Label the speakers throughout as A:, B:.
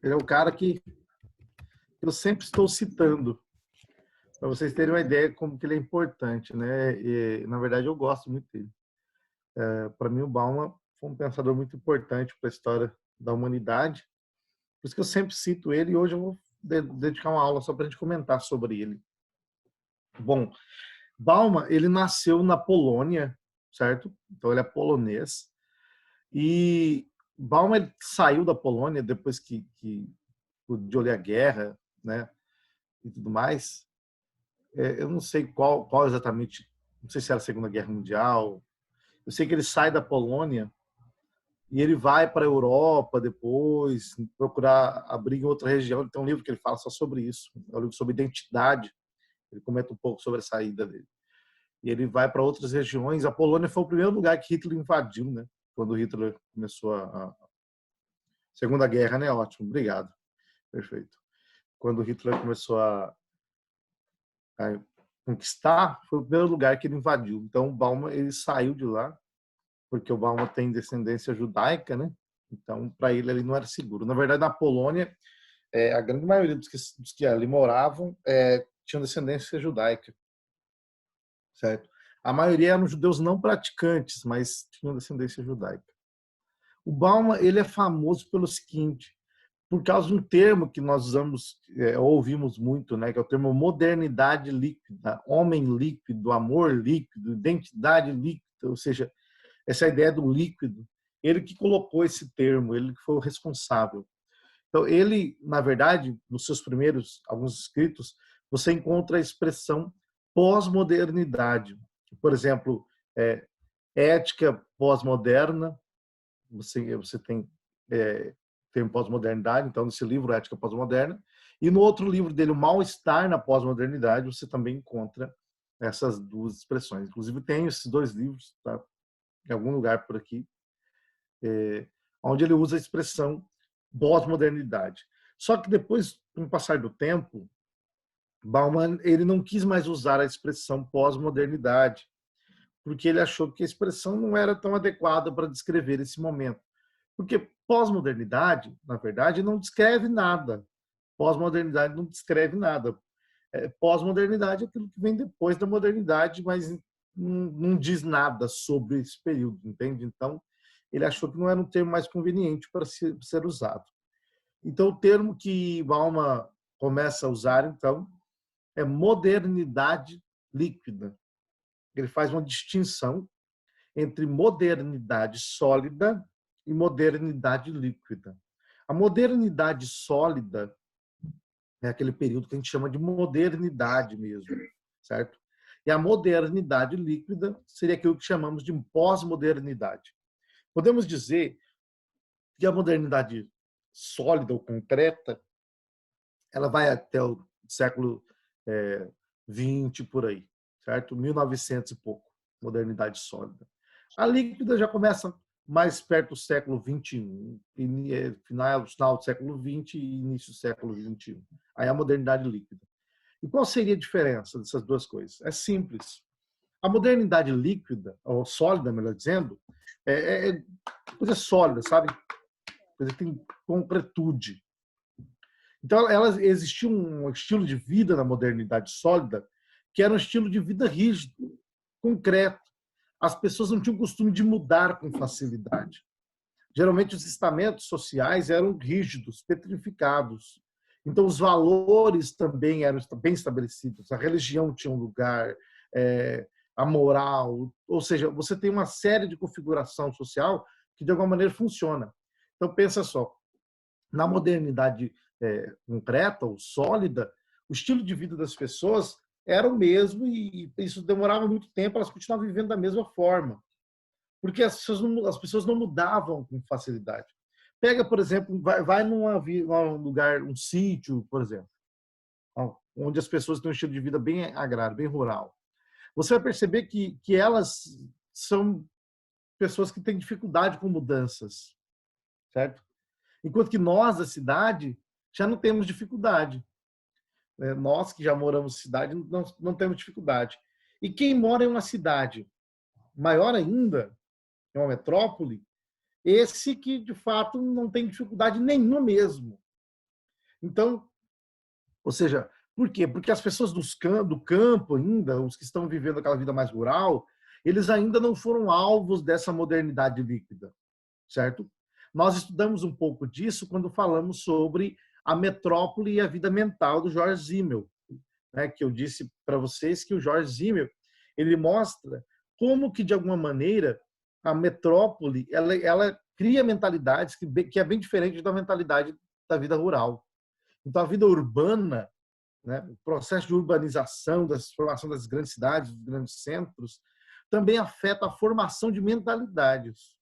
A: Ele é o cara que eu sempre estou citando, para vocês terem uma ideia como que ele é importante, né? E, na verdade, eu gosto muito dele. Para mim, o Bauman foi um pensador muito importante para a história da humanidade. Por isso que eu sempre cito ele e hoje eu vou dedicar uma aula só para a gente comentar sobre ele. Bom, Bauman, ele nasceu na Polônia, certo? Então ele é polonês. E Bauman saiu da Polônia depois que de olhar a guerra, né? E tudo mais. Eu não sei qual exatamente, não sei se era a Segunda Guerra Mundial. Eu sei que ele sai da Polônia e ele vai para a Europa depois, procurar abrir em outra região. Ele tem um livro que ele fala só sobre isso, é um livro sobre identidade. Ele comenta um pouco sobre a saída dele. E ele vai para outras regiões. A Polônia foi o primeiro lugar que Hitler invadiu, né? Quando Hitler começou a Segunda Guerra, né? Ótimo, obrigado. Perfeito. Quando Hitler começou a conquistar, foi o primeiro lugar que ele invadiu. Então, o Bauman, ele saiu de lá, porque o Bauman tem descendência judaica, né? Então, para ele, não era seguro. Na verdade, na Polônia, a grande maioria dos que ali moravam tinham descendência judaica, certo? A maioria eram judeus não praticantes, mas tinham descendência judaica. O Bauman, ele é famoso pelo seguinte, por causa de um termo que nós usamos, ouvimos muito, né, que é o termo modernidade líquida, homem líquido, amor líquido, identidade líquida, ou seja, essa ideia do líquido. Ele que colocou esse termo, ele que foi o responsável. Então, ele, na verdade, nos seus primeiros, alguns escritos, você encontra a expressão pós-modernidade. Por exemplo, ética pós-moderna, você tem termo pós-modernidade, então nesse livro Ética Pós-Moderna, e no outro livro dele, O Mal-Estar na Pós-Modernidade, você também encontra essas duas expressões. Inclusive tem esses dois livros, tá? Em algum lugar por aqui, onde ele usa a expressão pós-modernidade. Só que depois, com o passar do tempo, Bauman ele não quis mais usar a expressão pós-modernidade, porque ele achou que a expressão não era tão adequada para descrever esse momento. Porque pós-modernidade, na verdade, não descreve nada. Pós-modernidade não descreve nada. Pós-modernidade é aquilo que vem depois da modernidade, mas não diz nada sobre esse período, entende? Então, ele achou que não era um termo mais conveniente para ser usado. Então, o termo que Bauman começa a usar, então, é modernidade líquida. Ele faz uma distinção entre modernidade sólida e modernidade líquida. A modernidade sólida é aquele período que a gente chama de modernidade mesmo, certo? E a modernidade líquida seria aquilo que chamamos de pós-modernidade. Podemos dizer que a modernidade sólida ou concreta, ela vai até o século XX por aí, certo? 1900 e pouco, modernidade sólida. A líquida já começa mais perto do século XXI, final do século XX e início do século XXI. Aí a modernidade líquida. E qual seria a diferença dessas duas coisas? É simples. A modernidade líquida, ou sólida, melhor dizendo, é coisa sólida, sabe? Coisa que tem concretude. Então, existia um estilo de vida na modernidade sólida que era um estilo de vida rígido, concreto. As pessoas não tinham o costume de mudar com facilidade. Geralmente, os estamentos sociais eram rígidos, petrificados. Então, os valores também eram bem estabelecidos. A religião tinha um lugar, a moral. Ou seja, você tem uma série de configuração social que, de alguma maneira, funciona. Então, pensa só. Na modernidade concreta ou sólida, o estilo de vida das pessoas era o mesmo e isso demorava muito tempo, elas continuavam vivendo da mesma forma. Porque as pessoas não mudavam com facilidade. Pega, por exemplo, vai num lugar, um sítio, por exemplo, onde as pessoas têm um estilo de vida bem agrário, bem rural. Você vai perceber que elas são pessoas que têm dificuldade com mudanças, certo? Enquanto que nós, da cidade, já não temos dificuldade. Nós que já moramos na cidade não temos dificuldade. E quem mora em uma cidade maior ainda, em uma metrópole, esse que, de fato, não tem dificuldade nenhuma mesmo. Então, ou seja, por quê? Porque as pessoas do campo ainda, os que estão vivendo aquela vida mais rural, eles ainda não foram alvos dessa modernidade líquida, certo? Nós estudamos um pouco disso quando falamos sobre a metrópole e a vida mental do George Simmel, né, que eu disse para vocês que o George Simmel, ele mostra como que, de alguma maneira, a metrópole ela cria mentalidades que é bem diferente da mentalidade da vida rural. Então, a vida urbana, né, o processo de urbanização, da formação das grandes cidades, dos grandes centros, também afeta a formação de mentalidades.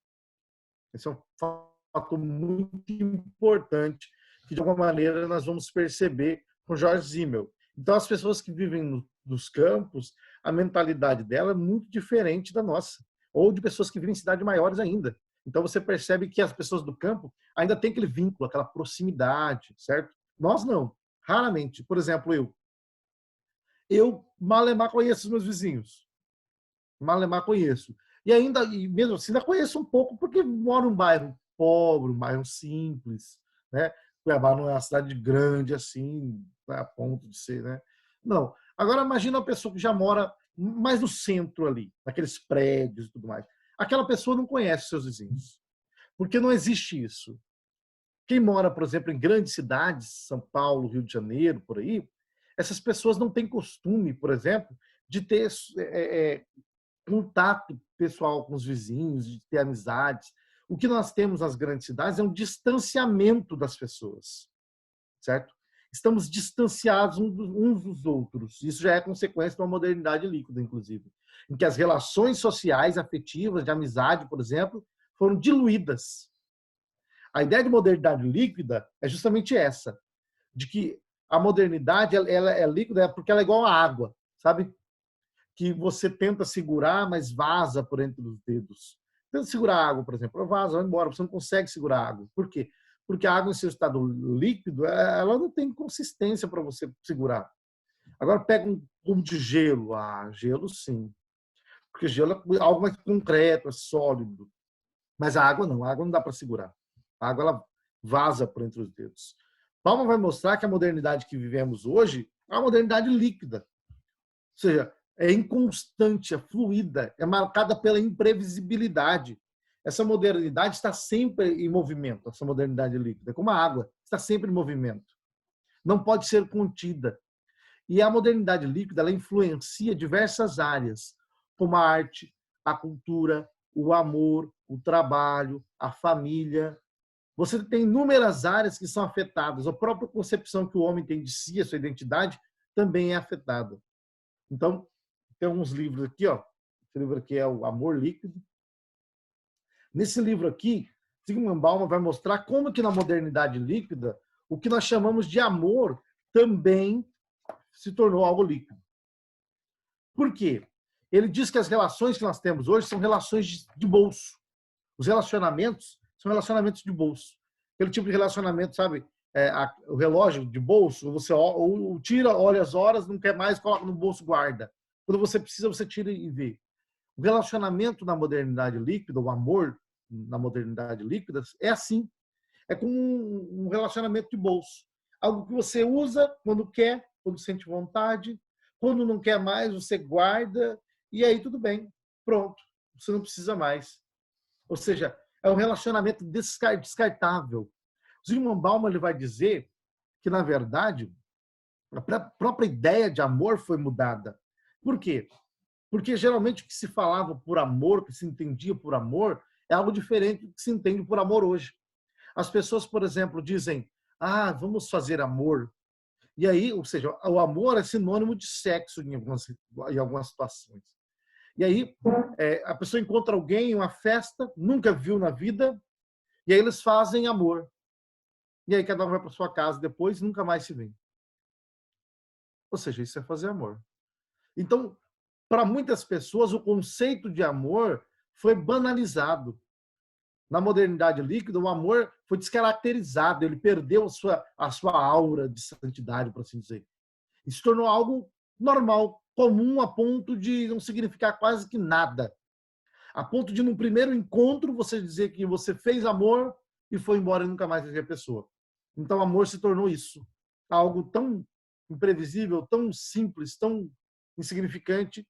A: Esse é um fator muito importante que, de alguma maneira, nós vamos perceber com George Simmel. Então, as pessoas que vivem nos campos, a mentalidade dela é muito diferente da nossa, ou de pessoas que vivem em cidades maiores ainda. Então, você percebe que as pessoas do campo ainda têm aquele vínculo, aquela proximidade, certo? Nós não, raramente. Por exemplo, eu malemar conheço os meus vizinhos, malemar conheço. E mesmo assim, ainda conheço um pouco, porque moro em um bairro pobre, um bairro simples, né? Cuiabá não é uma cidade grande assim, a ponto de ser, né? Não. Agora, imagina uma pessoa que já mora mais no centro ali, naqueles prédios e tudo mais. Aquela pessoa não conhece seus vizinhos, porque não existe isso. Quem mora, por exemplo, em grandes cidades, São Paulo, Rio de Janeiro, por aí, essas pessoas não têm costume, por exemplo, de ter contato pessoal com os vizinhos, de ter amizades. O que nós temos nas grandes cidades é um distanciamento das pessoas, certo? Estamos distanciados uns dos outros. Isso já é consequência de uma modernidade líquida, inclusive, em que as relações sociais, afetivas, de amizade, por exemplo, foram diluídas. A ideia de modernidade líquida é justamente essa, de que a modernidade ela é líquida porque ela é igual à água, sabe? Que você tenta segurar, mas vaza por entre os dedos. Tenta segurar a água, por exemplo, vaza, vai embora, você não consegue segurar a água. Por quê? Porque a água em seu estado líquido, ela não tem consistência para você segurar. Agora pega um cubo de gelo, gelo sim, porque gelo é algo mais concreto, é sólido. Mas a água não dá para segurar. A água ela vaza por entre os dedos. Palma vai mostrar que a modernidade que vivemos hoje é uma modernidade líquida. Ou seja, é inconstante, é fluida, é marcada pela imprevisibilidade. Essa modernidade está sempre em movimento, essa modernidade líquida, como a água, está sempre em movimento. Não pode ser contida. E a modernidade líquida ela influencia diversas áreas, como a arte, a cultura, o amor, o trabalho, a família. Você tem inúmeras áreas que são afetadas. A própria concepção que o homem tem de si, a sua identidade, também é afetada. Então, tem alguns livros aqui, ó. Esse livro aqui é o Amor Líquido. Nesse livro aqui, Zygmunt Bauman vai mostrar como que na modernidade líquida, o que nós chamamos de amor também se tornou algo líquido. Por quê? Ele diz que as relações que nós temos hoje são relações de bolso. Os relacionamentos são relacionamentos de bolso. Aquele tipo de relacionamento, sabe? O relógio de bolso, você ou tira, olha as horas, não quer mais, coloca no bolso, guarda. Quando você precisa, você tira e vê. O relacionamento na modernidade líquida, o amor na modernidade líquida, é assim. É como um relacionamento de bolso. Algo que você usa quando quer, quando sente vontade. Quando não quer mais, você guarda. E aí tudo bem. Pronto. Você não precisa mais. Ou seja, é um relacionamento descartável. O Zygmunt Bauman ele vai dizer que, na verdade, a própria ideia de amor foi mudada. Por quê? Porque geralmente o que se falava por amor, o que se entendia por amor, é algo diferente do que se entende por amor hoje. As pessoas, por exemplo, dizem: vamos fazer amor. E aí, ou seja, o amor é sinônimo de sexo em algumas situações. E aí, a pessoa encontra alguém em uma festa, nunca viu na vida, e aí eles fazem amor. E aí cada um vai para sua casa depois e nunca mais se vê. Ou seja, isso é fazer amor. Então, para muitas pessoas, o conceito de amor foi banalizado. Na modernidade líquida, o amor foi descaracterizado, ele perdeu a sua aura de santidade, por assim dizer. E se tornou algo normal, comum, a ponto de não significar quase que nada. A ponto de, num primeiro encontro, você dizer que você fez amor e foi embora e nunca mais viu a pessoa. Então, amor se tornou isso. algo tão imprevisível, tão simples, tão insignificante,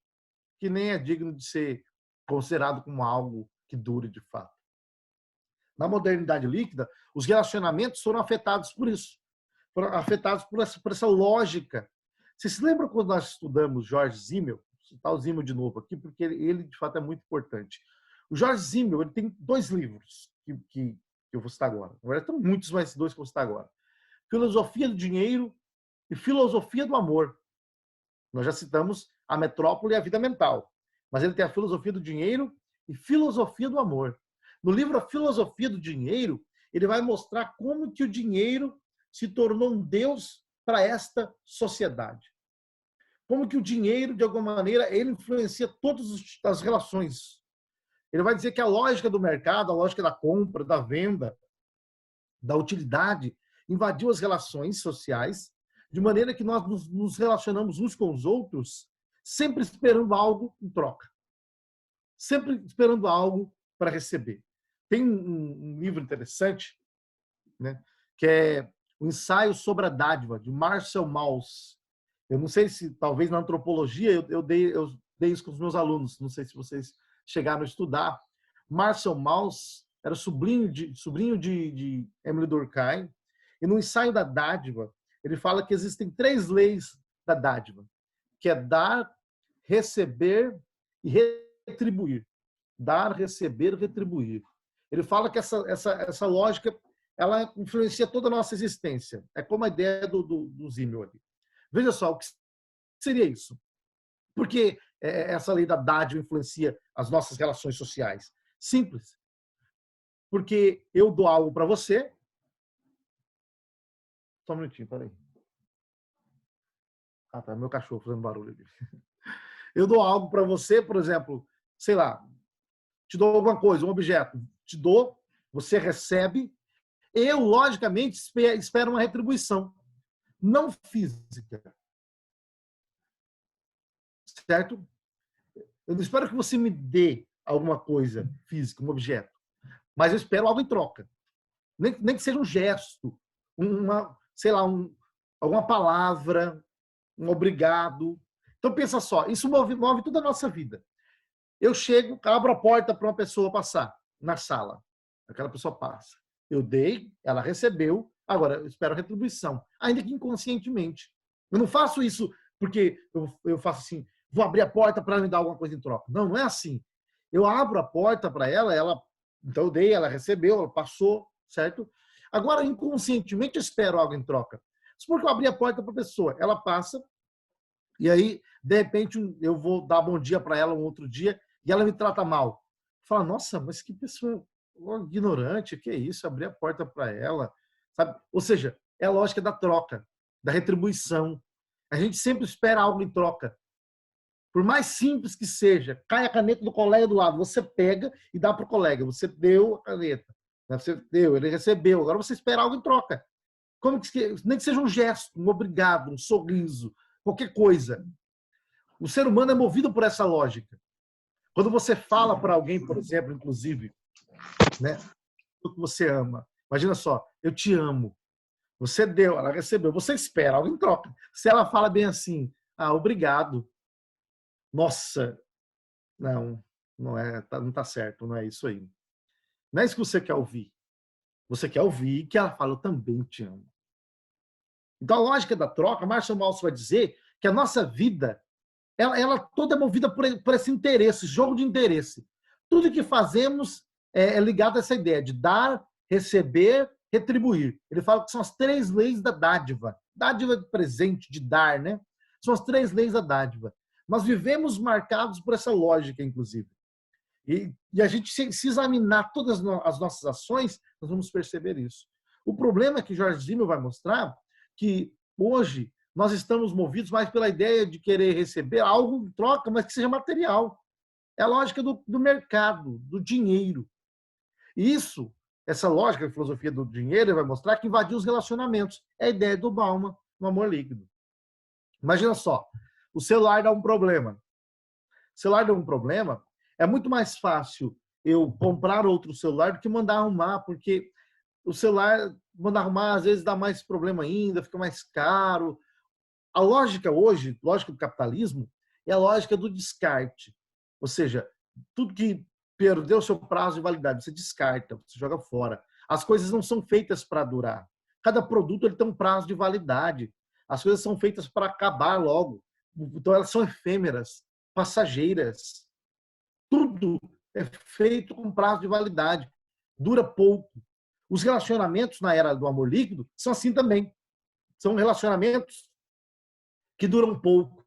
A: que nem é digno de ser considerado como algo que dure de fato. Na modernidade líquida, os relacionamentos foram afetados por isso, foram afetados por essa lógica. Você se lembra quando nós estudamos George Simmel? Vou citar o Simmel de novo aqui, porque ele de fato é muito importante. O George Simmel, ele tem 2 livros que eu vou citar agora. Na verdade, tem muitos, mas 2 que eu vou citar agora. Filosofia do Dinheiro e Filosofia do Amor. Nós já citamos A Metrópole e a Vida Mental. Mas ele tem a Filosofia do Dinheiro e Filosofia do Amor. No livro A Filosofia do Dinheiro, ele vai mostrar como que o dinheiro se tornou um deus para esta sociedade. Como que o dinheiro, de alguma maneira, ele influencia todas as relações. Ele vai dizer que a lógica do mercado, a lógica da compra, da venda, da utilidade, invadiu as relações sociais, de maneira que nós nos relacionamos uns com os outros, sempre esperando algo em troca. Sempre esperando algo para receber. Tem um livro interessante, né, que é O Ensaio sobre a Dádiva, de Marcel Mauss. Eu não sei se, talvez na antropologia, eu dei isso com os meus alunos, não sei se vocês chegaram a estudar. Marcel Mauss era sobrinho de Emile Durkheim, e no Ensaio da Dádiva, ele fala que existem 3 leis da dádiva, que é dar, receber e retribuir. Dar, receber, retribuir. Ele fala que essa lógica, ela influencia toda a nossa existência. É como a ideia do Simmel ali. Veja só, o que seria isso? Por que essa lei da dádiva influencia as nossas relações sociais? Simples. Porque eu dou algo para você. Só um minutinho, peraí. Ah, tá, meu cachorro fazendo barulho aqui. Eu dou algo para você, por exemplo, sei lá, te dou alguma coisa, um objeto, te dou, você recebe, eu, logicamente, espero uma retribuição, não física. Certo? Eu não espero que você me dê alguma coisa física, um objeto, mas eu espero algo em troca. Nem que seja um gesto, sei lá, alguma palavra, um obrigado. Então, pensa só, isso move toda a nossa vida. Eu chego, abro a porta para uma pessoa passar na sala. Aquela pessoa passa. Eu dei, ela recebeu, agora eu espero retribuição, ainda que inconscientemente. Eu não faço isso porque eu faço assim, vou abrir a porta para ela me dar alguma coisa em troca. Não, não é assim. Eu abro a porta para ela, então eu dei, ela recebeu, ela passou, certo? Agora, inconscientemente, eu espero algo em troca. Porque eu abri a porta para a pessoa, ela passa, e aí, de repente, eu vou dar bom dia para ela um outro dia, e ela me trata mal. Fala, nossa, mas que pessoa ignorante, que é isso? Abrir a porta para ela, sabe? Ou seja, é a lógica da troca, da retribuição. A gente sempre espera algo em troca. Por mais simples que seja, cai a caneta do colega do lado, você pega e dá para o colega. Você deu a caneta, você deu, ele recebeu. Agora você espera algo em troca. Como que, nem que seja um gesto, um obrigado, um sorriso, qualquer coisa. O ser humano é movido por essa lógica. Quando você fala para alguém, por exemplo, inclusive, né, o que você ama. Imagina só, eu te amo. Você deu, ela recebeu, você espera algo em troca. Se ela fala bem assim, ah, obrigado. Nossa, não é, não tá certo, não é isso aí. Não é isso que você quer ouvir. Você quer ouvir que ela fala, eu também te amo. Então, a lógica da troca, Marshall Mauss vai dizer que a nossa vida, ela toda é movida por esse interesse, jogo de interesse. Tudo que fazemos é ligado a essa ideia de dar, receber, retribuir. Ele fala que são as 3 leis da dádiva. Dádiva de presente, de dar, né? São as 3 leis da dádiva. Nós vivemos marcados por essa lógica, inclusive. E a gente, se examinar todas as nossas ações, nós vamos perceber isso. O problema é que George Simmel vai mostrar que hoje nós estamos movidos mais pela ideia de querer receber algo em troca, mas que seja material. É a lógica do mercado, do dinheiro. Isso, essa lógica da filosofia do dinheiro vai mostrar que invadiu os relacionamentos. É a ideia do Bauman no Amor Líquido. Imagina só, o celular dá um problema. O celular dá um problema, é muito mais fácil eu comprar outro celular do que mandar arrumar, porque o celular manda arrumar, às vezes dá mais problema ainda, fica mais caro. A lógica hoje, lógica do capitalismo, é a lógica do descarte. Ou seja, tudo que perdeu seu prazo de validade, você descarta, você joga fora. As coisas não são feitas para durar. Cada produto ele tem um prazo de validade. As coisas são feitas para acabar logo. Então elas são efêmeras, passageiras. Tudo é feito com prazo de validade. Dura pouco. Os relacionamentos na era do amor líquido são assim também. São relacionamentos que duram pouco,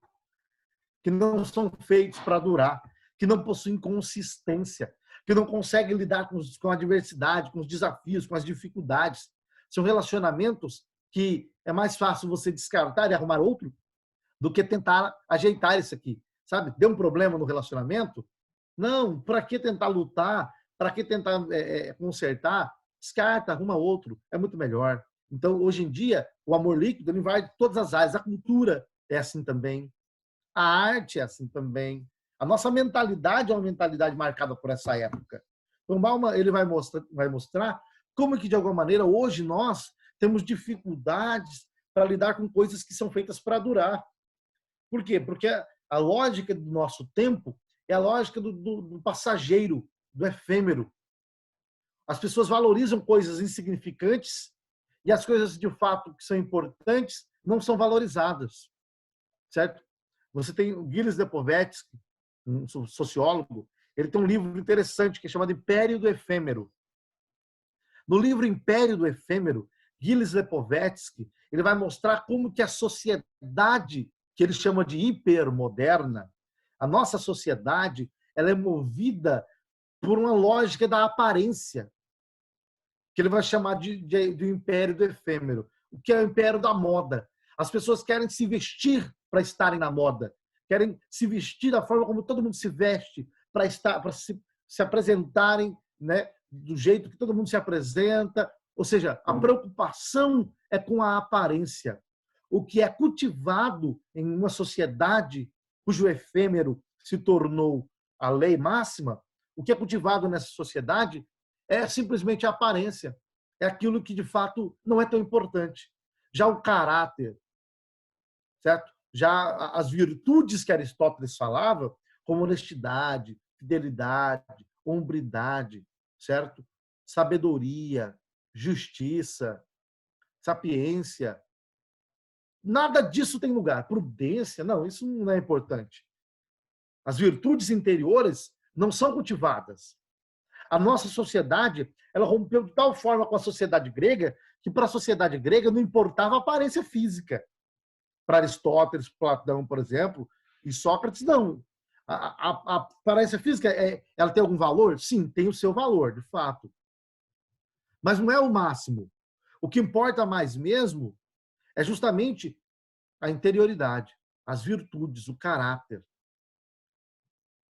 A: que não são feitos para durar, que não possuem consistência, que não conseguem lidar com a diversidade, com os desafios, com as dificuldades. São relacionamentos que é mais fácil você descartar e arrumar outro do que tentar ajeitar isso aqui. Sabe? Deu um problema no relacionamento? Não, para que tentar lutar? Para que tentar consertar? Descarta, arruma outro. É muito melhor. Então, hoje em dia, o amor líquido ele invade todas as áreas. A cultura é assim também. A arte é assim também. A nossa mentalidade é uma mentalidade marcada por essa época. Então, Bauman ele vai mostrar como que, de alguma maneira, hoje nós temos dificuldades para lidar com coisas que são feitas para durar. Por quê? Porque a lógica do nosso tempo é a lógica do passageiro, do efêmero. As pessoas valorizam coisas insignificantes e as coisas, de fato, que são importantes não são valorizadas. Certo? Você tem o Gilles Lipovetsky, um sociólogo, ele tem um livro interessante que é chamado Império do Efêmero. No livro Império do Efêmero, Gilles Lipovetsky, ele vai mostrar como que a sociedade, que ele chama de hipermoderna, a nossa sociedade, ela é movida por uma lógica da aparência, que ele vai chamar de Império do Efêmero, o que é o Império da Moda. As pessoas querem se vestir para estarem na moda, querem se vestir da forma como todo mundo se veste, para se apresentarem, né, do jeito que todo mundo se apresenta. Ou seja, a preocupação é com a aparência. O que é cultivado em uma sociedade cujo efêmero se tornou a lei máxima, o que é cultivado nessa sociedade é simplesmente a aparência. É aquilo que, de fato, não é tão importante. Já o caráter, certo? Já as virtudes que Aristóteles falava, como honestidade, fidelidade, hombridade, certo? Sabedoria, justiça, sapiência. Nada disso tem lugar. Prudência, não, isso não é importante. As virtudes interiores não são cultivadas. A nossa sociedade, ela rompeu de tal forma com a sociedade grega que para a sociedade grega não importava a aparência física. Para Aristóteles, Platão, por exemplo, e Sócrates, não. A aparência física, ela tem algum valor? Sim, tem o seu valor, de fato. Mas não é o máximo. O que importa mais mesmo é justamente a interioridade, as virtudes, o caráter.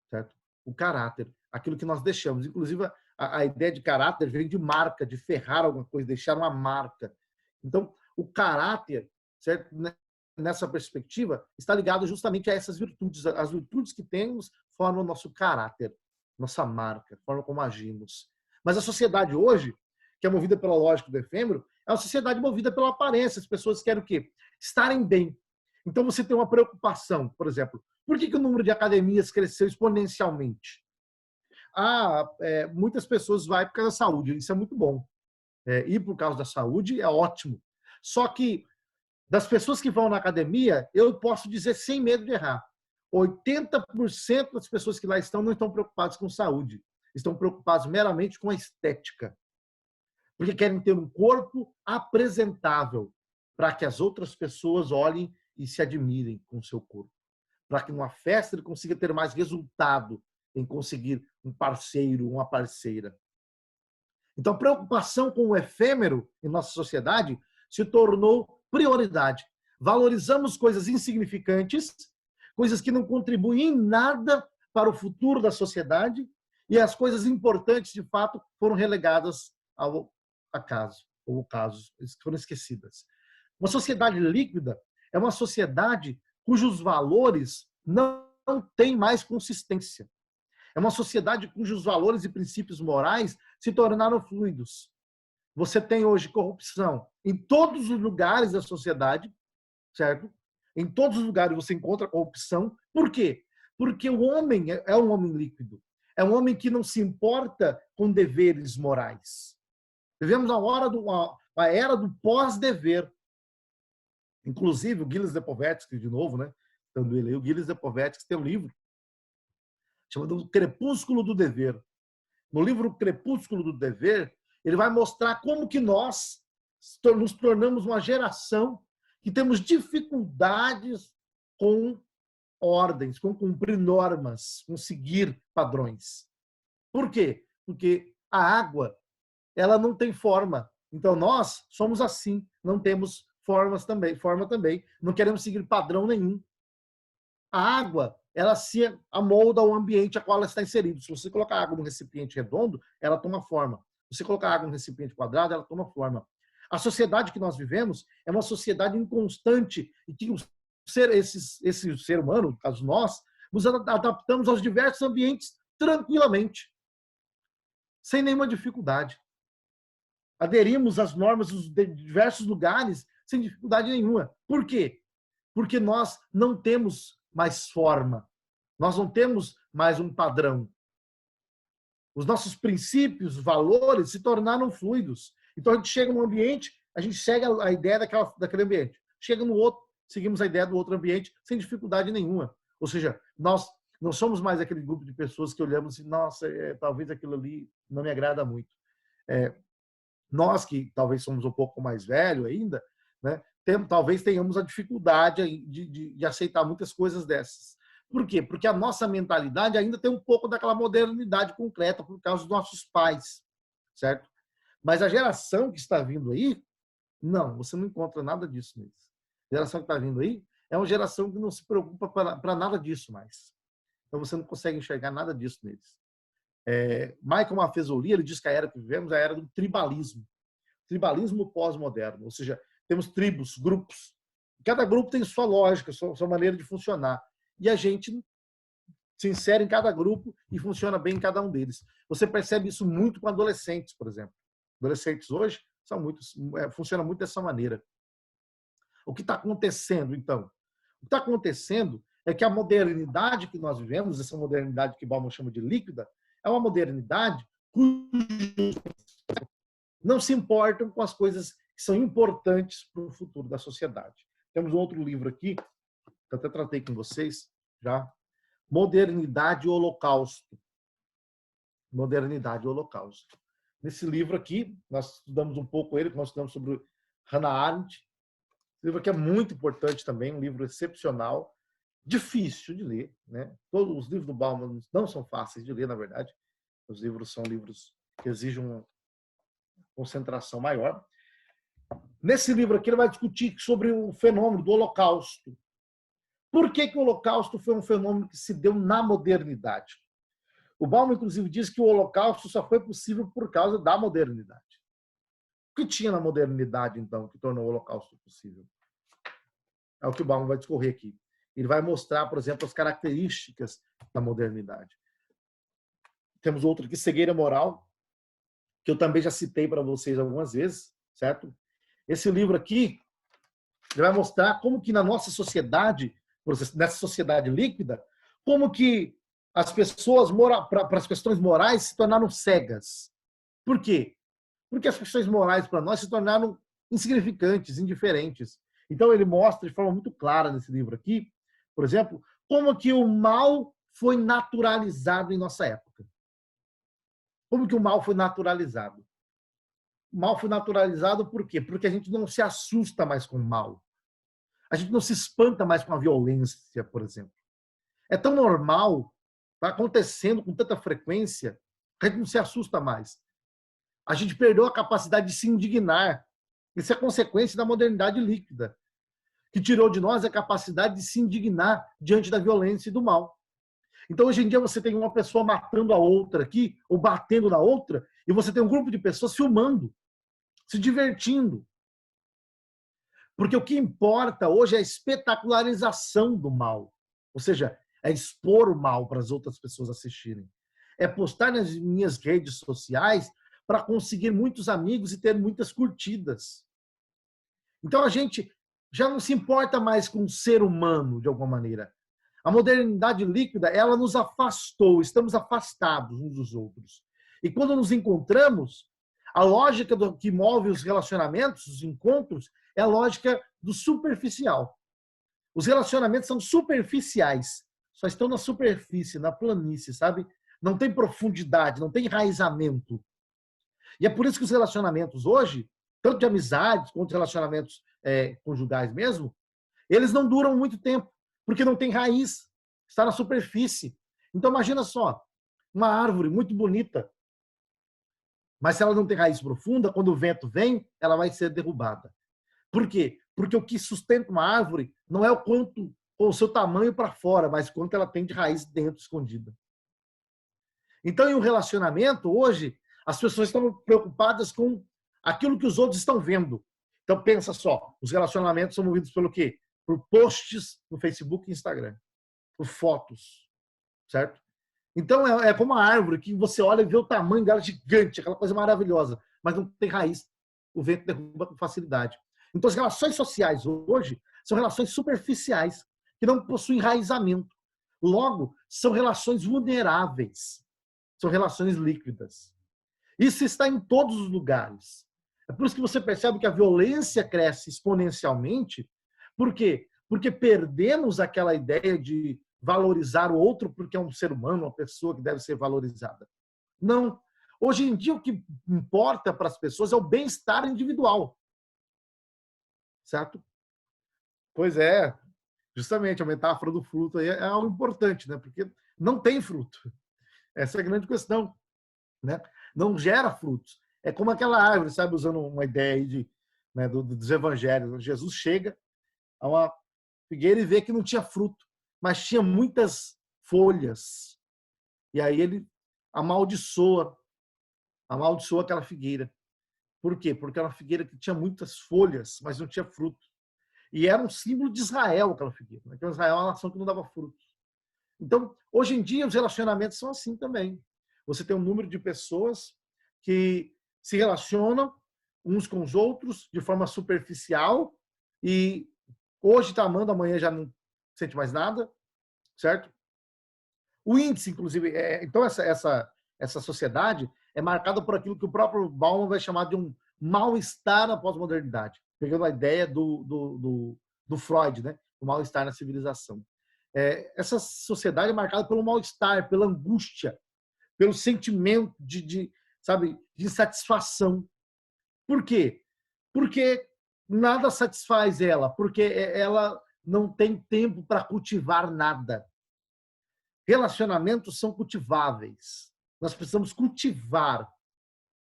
A: Certo? O caráter, aquilo que nós deixamos. Inclusive, a ideia de caráter vem de marca, de ferrar alguma coisa, deixar uma marca. Então, o caráter, certo? Nessa perspectiva, está ligado justamente a essas virtudes. As virtudes que temos formam o nosso caráter, nossa marca, a forma como agimos. Mas a sociedade hoje, que é movida pela lógica do efêmero, é uma sociedade movida pela aparência. As pessoas querem o quê? Estarem bem. Então você tem uma preocupação, por exemplo, por que o número de academias cresceu exponencialmente? Muitas pessoas vão por causa da saúde, isso é muito bom. Ir por causa da saúde é ótimo. Só que das pessoas que vão na academia, eu posso dizer sem medo de errar, 80% das pessoas que lá estão não estão preocupadas com saúde, estão preocupadas meramente com a estética. Porque querem ter um corpo apresentável para que as outras pessoas olhem e se admirem com o seu corpo. Para que numa festa ele consiga ter mais resultado em conseguir um parceiro, uma parceira. Então, a preocupação com o efêmero em nossa sociedade se tornou prioridade. Valorizamos coisas insignificantes, coisas que não contribuem em nada para o futuro da sociedade, e as coisas importantes, de fato, foram relegadas ao acaso, ou casos, foram esquecidas. Uma sociedade líquida é uma sociedade cujos valores não têm mais consistência. É uma sociedade cujos valores e princípios morais se tornaram fluidos. Você tem hoje corrupção em todos os lugares da sociedade, certo? Em todos os lugares você encontra corrupção. Por quê? Porque o homem é um homem líquido. É um homem que não se importa com deveres morais. Vivemos a era do pós-dever. Inclusive, o Gilles Lipovetsky, de novo, né? Então, ele, o Gilles Lipovetsky tem um livro chamado Crepúsculo do Dever. No livro Crepúsculo do Dever, ele vai mostrar como que nós nos tornamos uma geração que temos dificuldades com ordens, com cumprir normas, com seguir padrões. Por quê? Porque a água, ela não tem forma. Então nós somos assim, não temos forma também, não queremos seguir padrão nenhum. A água, ela se amolda ao ambiente a qual ela está inserida. Se você colocar água num recipiente redondo, ela toma forma. Se você colocar água num recipiente quadrado, ela toma forma. A sociedade que nós vivemos é uma sociedade inconstante e que esse ser humano, no caso nós, nos adaptamos aos diversos ambientes tranquilamente, sem nenhuma dificuldade. Aderimos às normas dos diversos lugares sem dificuldade nenhuma. Por quê? Porque nós não temos mais forma, nós não temos mais um padrão. Os nossos princípios, valores se tornaram fluidos. Então a gente chega num ambiente, a gente segue a ideia daquele ambiente. Chega no outro, seguimos a ideia do outro ambiente sem dificuldade nenhuma. Ou seja, nós não somos mais aquele grupo de pessoas que olhamos e, nossa, talvez aquilo ali não me agrada muito. Nós que talvez somos um pouco mais velhos ainda, né, talvez tenhamos a dificuldade de aceitar muitas coisas dessas. Por quê? Porque a nossa mentalidade ainda tem um pouco daquela modernidade concreta por causa dos nossos pais, certo? Mas a geração que está vindo aí, não, você não encontra nada disso neles. A geração que está vindo aí é uma geração que não se preocupa para nada disso mais. Então você não consegue enxergar nada disso neles. Michael Maffezoli, ele diz que a era que vivemos é a era do tribalismo. Tribalismo pós-moderno, ou seja, temos tribos, grupos. Cada grupo tem sua lógica, sua maneira de funcionar. E a gente se insere em cada grupo e funciona bem em cada um deles. Você percebe isso muito com adolescentes, por exemplo. Adolescentes hoje funcionam muito dessa maneira. O que está acontecendo, então? O que está acontecendo é que a modernidade que nós vivemos, essa modernidade que Bauman chama de líquida, é uma modernidade cujos não se importam com as coisas que são importantes para o futuro da sociedade. Temos um outro livro aqui, que eu até tratei com vocês já, Modernidade e Holocausto. Modernidade e Holocausto. Nesse livro aqui, nós estudamos um pouco ele, nós estudamos sobre Hannah Arendt. Esse livro aqui é muito importante também, um livro excepcional, difícil de ler, né? Todos os livros do Bauman não são fáceis de ler, na verdade. Os livros são livros que exigem uma concentração maior. Nesse livro aqui ele vai discutir sobre o fenômeno do Holocausto. Por que o Holocausto foi um fenômeno que se deu na modernidade? O Bauman, inclusive, diz que o Holocausto só foi possível por causa da modernidade. O que tinha na modernidade, então, que tornou o Holocausto possível? É o que o Bauman vai discorrer aqui. Ele vai mostrar, por exemplo, as características da modernidade. Temos outro aqui, cegueira moral, que eu também já citei para vocês algumas vezes, certo? Esse livro aqui, ele vai mostrar como que na nossa sociedade, nessa sociedade líquida, como que as pessoas, para as questões morais, se tornaram cegas. Por quê? Porque as questões morais para nós se tornaram insignificantes, indiferentes. Então ele mostra de forma muito clara nesse livro aqui, por exemplo, como que o mal foi naturalizado em nossa época. Como que o mal foi naturalizado? O mal foi naturalizado por quê? Porque a gente não se assusta mais com o mal. A gente não se espanta mais com a violência, por exemplo. É tão normal, está acontecendo com tanta frequência, que a gente não se assusta mais. A gente perdeu a capacidade de se indignar. Isso é consequência da modernidade líquida, que tirou de nós a capacidade de se indignar diante da violência e do mal. Então, hoje em dia, você tem uma pessoa matando a outra aqui, ou batendo na outra, e você tem um grupo de pessoas filmando, se divertindo. Porque o que importa hoje é a espetacularização do mal. Ou seja, é expor o mal para as outras pessoas assistirem. É postar nas minhas redes sociais para conseguir muitos amigos e ter muitas curtidas. Então a gente já não se importa mais com o ser humano, de alguma maneira. A modernidade líquida, ela nos afastou, estamos afastados uns dos outros. E quando nos encontramos, a lógica que move os relacionamentos, os encontros, é a lógica do superficial. Os relacionamentos são superficiais, só estão na superfície, na planície, sabe? Não tem profundidade, não tem enraizamento. E é por isso que os relacionamentos hoje, tanto de amizades quanto de relacionamentos conjugais mesmo, eles não duram muito tempo, porque não tem raiz, está na superfície. Então imagina só, uma árvore muito bonita, mas se ela não tem raiz profunda, quando o vento vem, ela vai ser derrubada. Por quê? Porque o que sustenta uma árvore não é o seu tamanho para fora, mas quanto ela tem de raiz dentro, escondida. Então, em um relacionamento, hoje, as pessoas estão preocupadas com aquilo que os outros estão vendo. Então, pensa só, os relacionamentos são movidos pelo quê? Por posts no Facebook e Instagram, por fotos, certo? Então, é como uma árvore que você olha e vê o tamanho dela gigante, aquela coisa maravilhosa, mas não tem raiz. O vento derruba com facilidade. Então, as relações sociais hoje são relações superficiais, que não possuem enraizamento. Logo, são relações vulneráveis. São relações líquidas. Isso está em todos os lugares. É por isso que você percebe que a violência cresce exponencialmente. Por quê? Porque perdemos aquela ideia de valorizar o outro porque é um ser humano, uma pessoa que deve ser valorizada. Não. Hoje em dia, o que importa para as pessoas é o bem-estar individual. Certo? Pois é. Justamente, a metáfora do fruto aí é algo importante, né? Porque não tem fruto. Essa é a grande questão. Né? Não gera frutos. É como aquela árvore, sabe, usando uma ideia aí dos evangelhos. Jesus chega a uma figueira e vê que não tinha fruto, mas tinha muitas folhas. E aí ele amaldiçoa aquela figueira. Por quê? Porque era uma figueira que tinha muitas folhas, mas não tinha fruto. E era um símbolo de Israel aquela figueira. Porque Israel é uma nação que não dava frutos. Então, hoje em dia, os relacionamentos são assim também. Você tem um número de pessoas que se relacionam uns com os outros de forma superficial e hoje está amando, amanhã já não sente mais nada, certo? O índice, inclusive, então essa sociedade é marcada por aquilo que o próprio Bauman vai chamar de um mal-estar na pós-modernidade, pegando a ideia do Freud, né? O mal-estar na civilização. Essa sociedade é marcada pelo mal-estar, pela angústia, pelo sentimento sabe, de insatisfação. Por quê? Porque nada satisfaz ela, porque ela não tem tempo para cultivar nada. Relacionamentos são cultiváveis. Nós precisamos cultivar.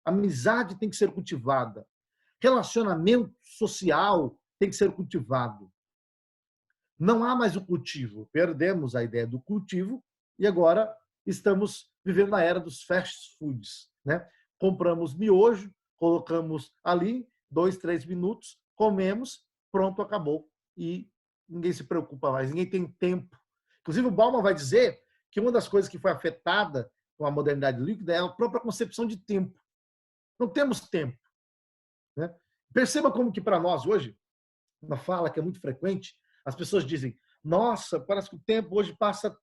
A: Amizade tem que ser cultivada. Relacionamento social tem que ser cultivado. Não há mais o cultivo. Perdemos a ideia do cultivo e agora estamos vivendo na era dos fast foods. Né? Compramos miojo, colocamos ali, 2, 3 minutos, comemos, pronto, acabou. E ninguém se preocupa mais, ninguém tem tempo. Inclusive, o Bauman vai dizer que uma das coisas que foi afetada com a modernidade líquida é a própria concepção de tempo. Não temos tempo. Né? Perceba como que para nós hoje, uma fala que é muito frequente, as pessoas dizem, nossa, parece que o tempo hoje passa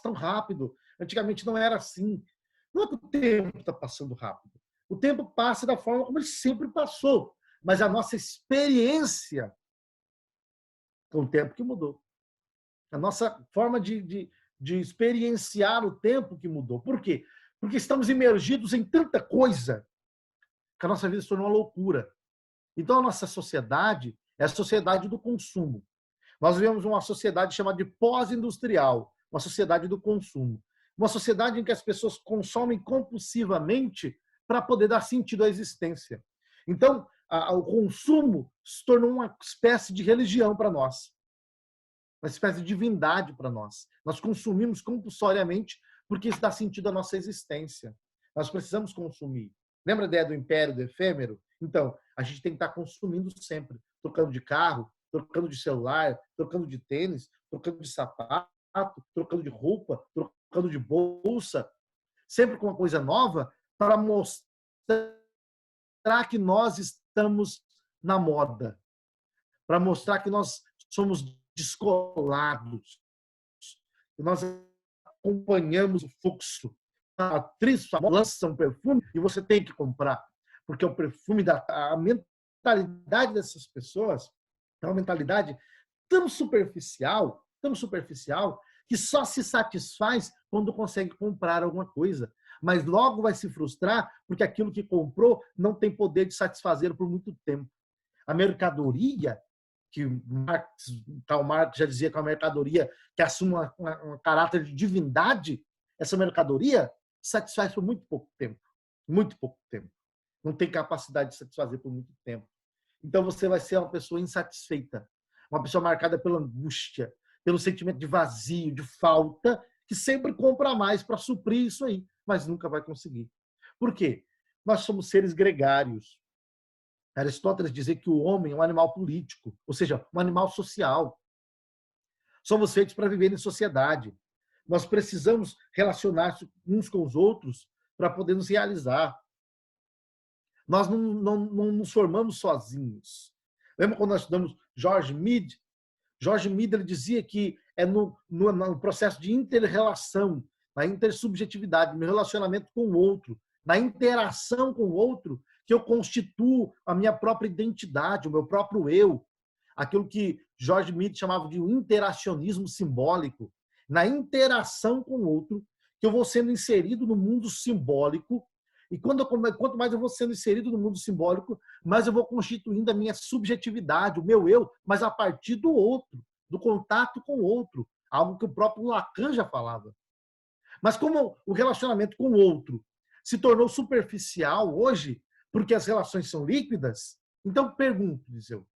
A: tão rápido. Antigamente não era assim. Não é que o tempo está passando rápido. O tempo passa da forma como ele sempre passou. Mas a nossa experiência com o tempo que mudou. A nossa forma de experienciar o tempo que mudou. Por quê? Porque estamos imergidos em tanta coisa que a nossa vida se tornou uma loucura. Então, a nossa sociedade é a sociedade do consumo. Nós vivemos uma sociedade chamada de pós-industrial, uma sociedade do consumo. Uma sociedade em que as pessoas consomem compulsivamente para poder dar sentido à existência. Então, o consumo se tornou uma espécie de religião para nós, uma espécie de divindade para nós. Nós consumimos compulsoriamente porque isso dá sentido à nossa existência. Nós precisamos consumir. Lembra a ideia do império do efêmero? Então, a gente tem que estar consumindo sempre, trocando de carro, trocando de celular, trocando de tênis, trocando de sapato, trocando de roupa, trocando de bolsa, sempre com uma coisa nova para mostrar mostrar que nós estamos na moda, para mostrar que nós somos descolados, que nós acompanhamos o fluxo. A atriz lança um perfume e você tem que comprar, porque o perfume a mentalidade dessas pessoas é uma mentalidade tão superficial, que só se satisfaz quando consegue comprar alguma coisa. Mas logo vai se frustrar porque aquilo que comprou não tem poder de satisfazer por muito tempo. A mercadoria, que Karl Marx já dizia que é uma mercadoria que assume um caráter de divindade, essa mercadoria satisfaz por muito pouco tempo. Muito pouco tempo. Não tem capacidade de satisfazer por muito tempo. Então você vai ser uma pessoa insatisfeita, uma pessoa marcada pela angústia, pelo sentimento de vazio, de falta, que sempre compra mais para suprir isso aí, mas nunca vai conseguir. Por quê? Nós somos seres gregários. Aristóteles dizia que o homem é um animal político, ou seja, um animal social. Somos feitos para viver em sociedade. Nós precisamos relacionar uns com os outros para poder nos realizar. Nós não nos formamos sozinhos. Lembra quando nós estudamos George Mead? George Mead ele dizia que é no processo de inter-relação, na intersubjetividade, no relacionamento com o outro, na interação com o outro, que eu constituo a minha própria identidade, o meu próprio eu. Aquilo que George Mead chamava de interacionismo simbólico. Na interação com o outro, que eu vou sendo inserido no mundo simbólico. E quanto mais eu vou sendo inserido no mundo simbólico, mais eu vou constituindo a minha subjetividade, o meu eu, mas a partir do outro, do contato com o outro. Algo que o próprio Lacan já falava. Mas como o relacionamento com o outro se tornou superficial hoje, porque as relações são líquidas, então pergunto, diz eu.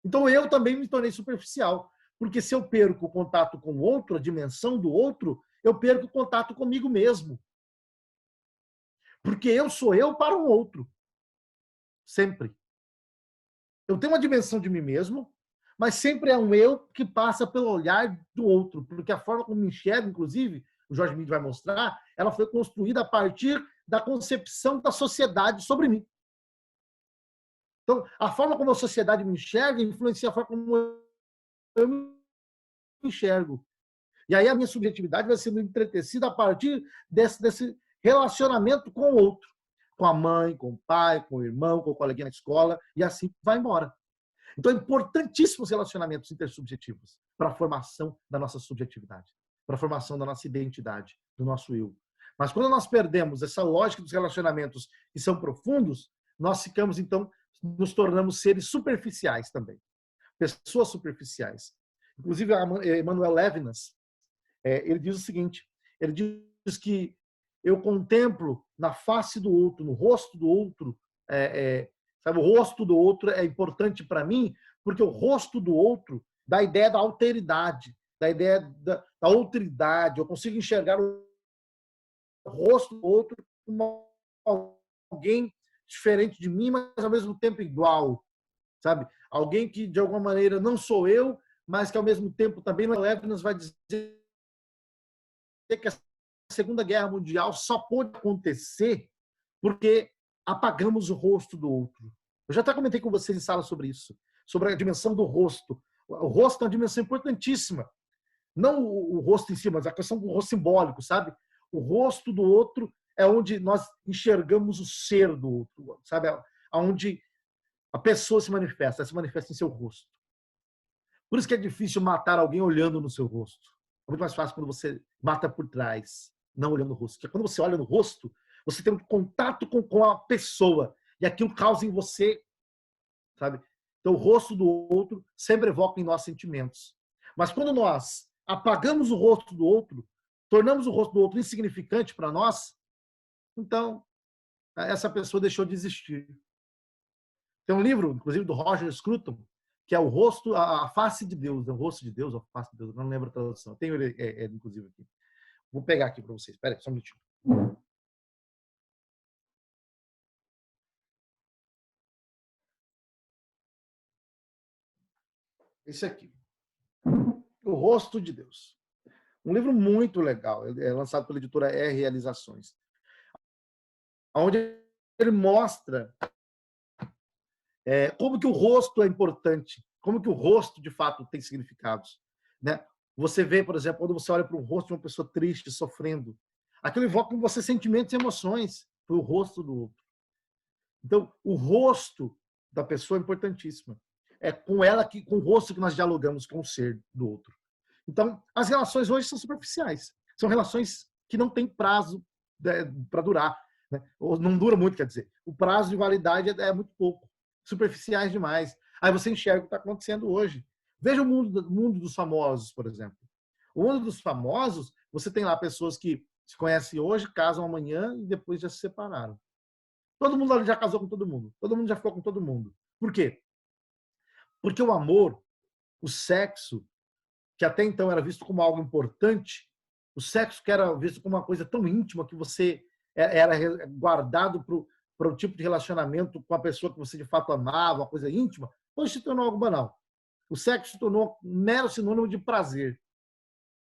A: Então eu também me tornei superficial, porque se eu perco o contato com o outro, a dimensão do outro, eu perco o contato comigo mesmo. Porque eu sou eu para o outro. Sempre. Eu tenho uma dimensão de mim mesmo, mas sempre é um eu que passa pelo olhar do outro, porque a forma como me enxerga, inclusive, o Jorge Mid vai mostrar, ela foi construída a partir da concepção da sociedade sobre mim. Então, a forma como a sociedade me enxerga influencia a forma como eu me enxergo. E aí a minha subjetividade vai sendo entretecida a partir desse relacionamento com o outro. Com a mãe, com o pai, com o irmão, com o coleguinha na escola, e assim vai embora. Então, é importantíssimos relacionamentos intersubjetivos para a formação da nossa subjetividade, para a formação da nossa identidade, do nosso eu. Mas quando nós perdemos essa lógica dos relacionamentos que são profundos, nós ficamos, então, nos tornamos seres superficiais também. Pessoas superficiais. Inclusive, Emmanuel Levinas, ele diz o seguinte, ele diz que eu contemplo na face do outro, no rosto do outro, sabe, o rosto do outro é importante para mim, porque o rosto do outro dá a ideia da alteridade, da ideia da outridade. Eu consigo enxergar o rosto do outro como alguém diferente de mim, mas ao mesmo tempo igual, sabe? Alguém que, de alguma maneira, não sou eu, mas que, ao mesmo tempo, também Levinas vai dizer que a Segunda Guerra Mundial só pôde acontecer porque apagamos o rosto do outro. Eu já até comentei com vocês em sala sobre isso, sobre a dimensão do rosto. O rosto é uma dimensão importantíssima. Não o rosto em si, mas a questão do rosto simbólico, sabe? O rosto do outro é onde nós enxergamos o ser do outro, sabe? Onde a pessoa se manifesta em seu rosto. Por isso que é difícil matar alguém olhando no seu rosto. É muito mais fácil quando você mata por trás, não olhando no rosto. Porque quando você olha no rosto, você tem um contato com a pessoa e aquilo causa em você, sabe? Então, o rosto do outro sempre evoca em nós sentimentos. Mas quando nós apagamos o rosto do outro, tornamos o rosto do outro insignificante para nós, então, essa pessoa deixou de existir. Tem um livro, inclusive, do Roger Scruton, que é o rosto, a face de Deus, o rosto de Deus, a face de Deus, não lembro a tradução. Tenho ele, inclusive, aqui. Vou pegar aqui para vocês. Espera aí, só um minutinho. Esse aqui. O Rosto de Deus. Um livro muito legal. É lançado pela editora R Realizações. Onde ele mostra como que o rosto é importante, como que o rosto, de fato, tem significados, né? Você vê, por exemplo, quando você olha para o rosto de uma pessoa triste, sofrendo, aquilo evoca em você sentimentos e emoções para o rosto do outro. Então, o rosto da pessoa é importantíssimo. É com ela, com o rosto que nós dialogamos com o ser do outro. Então, as relações hoje são superficiais. São relações que não têm prazo para durar. Né? Ou não dura muito, quer dizer. O prazo de validade é muito pouco. Superficiais demais. Aí você enxerga o que está acontecendo hoje. Veja o mundo dos famosos, por exemplo. O mundo dos famosos, você tem lá pessoas que se conhecem hoje, casam amanhã e depois já se separaram. Todo mundo ali já casou com todo mundo. Todo mundo já ficou com todo mundo. Por quê? Porque o amor, o sexo, que até então era visto como algo importante, o sexo que era visto como uma coisa tão íntima que você era guardado para o tipo de relacionamento com a pessoa que você de fato amava, uma coisa íntima, hoje se tornou algo banal. O sexo se tornou um mero sinônimo de prazer.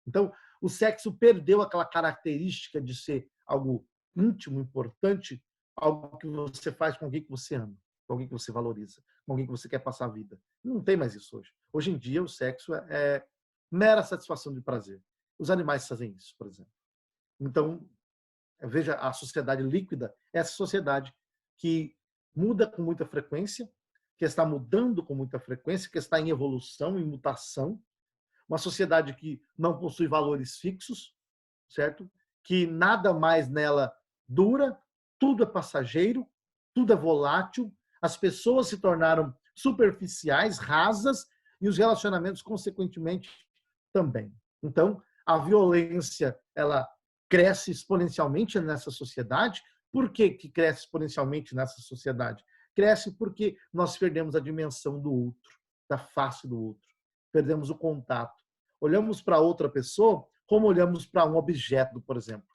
A: Então, o sexo perdeu aquela característica de ser algo íntimo, importante, algo que você faz com alguém que você ama, com alguém que você valoriza, com alguém que você quer passar a vida. Não tem mais isso hoje. Hoje em dia, o sexo é mera satisfação de prazer. Os animais fazem isso, por exemplo. Então, veja, a sociedade líquida é essa sociedade que muda com muita frequência, que está mudando com muita frequência, que está em evolução, em mutação. Uma sociedade que não possui valores fixos, certo? Que nada mais nela dura, tudo é passageiro, tudo é volátil, as pessoas se tornaram superficiais, rasas, e os relacionamentos, consequentemente, também. Então, a violência, ela cresce exponencialmente nessa sociedade. Por que que cresce exponencialmente nessa sociedade? Cresce porque nós perdemos a dimensão do outro, da face do outro. Perdemos o contato. Olhamos para outra pessoa como olhamos para um objeto, por exemplo.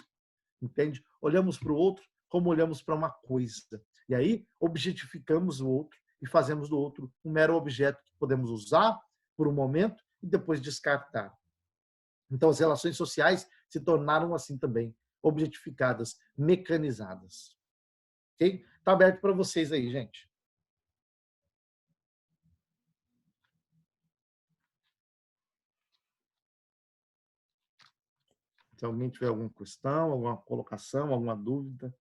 A: Entende? Olhamos para o outro como olhamos para uma coisa. E aí, objetificamos o outro e fazemos do outro um mero objeto que podemos usar por um momento e depois descartar. Então, as relações sociais se tornaram assim também, objetificadas, mecanizadas. Ok? Está aberto para vocês aí, gente. Se alguém tiver alguma questão, alguma colocação, alguma dúvida,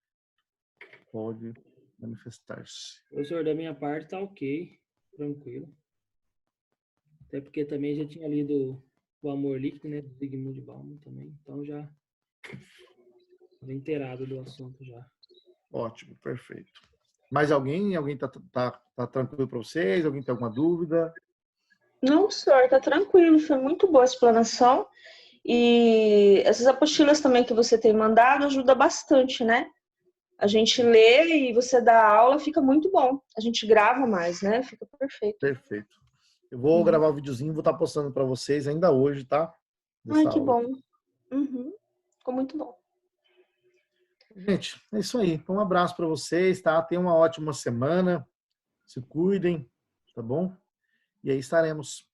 A: pode manifestar-se.
B: Professor, da minha parte tá ok, tranquilo. Até porque também já tinha lido O Amor Líquido, né, do Zygmunt Bauman também, então já estava inteirado do assunto já.
A: Ótimo, perfeito. Mais alguém? Alguém tá tranquilo para vocês? Alguém tem alguma dúvida?
C: Não, senhor, tá tranquilo. Foi muito boa a explanação. E essas apostilas também que você tem mandado ajuda bastante, né? A gente lê e você dá aula, fica muito bom. A gente grava mais, né? Fica perfeito.
A: Perfeito. Eu vou gravar o videozinho e vou estar postando para vocês ainda hoje, tá?
C: Ai, que bom. Ficou muito bom.
A: Gente, é isso aí. Então, um abraço para vocês, tá? Tenham uma ótima semana. Se cuidem, tá bom? E aí estaremos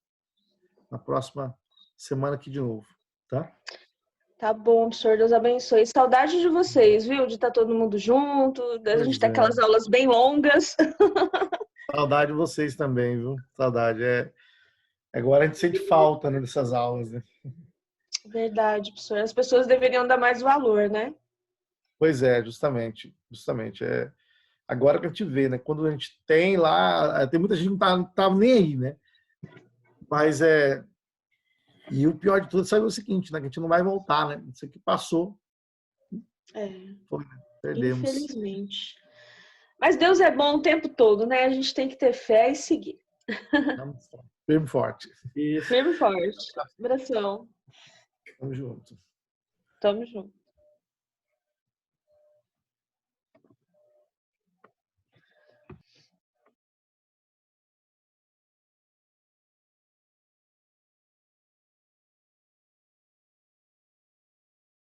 A: na próxima semana aqui de novo, tá?
C: Tá bom, senhor, Deus abençoe. Saudade de vocês, viu? De estar todo mundo junto, da gente ter aquelas aulas bem longas.
A: Saudade de vocês também, viu? Saudade. Agora a gente sente falta, né, dessas aulas, né?
C: Verdade, professor. As pessoas deveriam dar mais valor, né?
A: Pois é, justamente. Agora que a gente vê, né? Quando a gente tem lá, tem muita gente que não tá nem aí, né? Mas e o pior de tudo é o seguinte, né? Que a gente não vai voltar, né? Isso aqui passou. Foi, né? Perdemos.
C: Infelizmente. Mas Deus é bom o tempo todo, né? A gente tem que ter fé e seguir.
A: Firme e forte.
C: Firme e forte. Abração.
A: Tamo junto.
C: Tamo junto.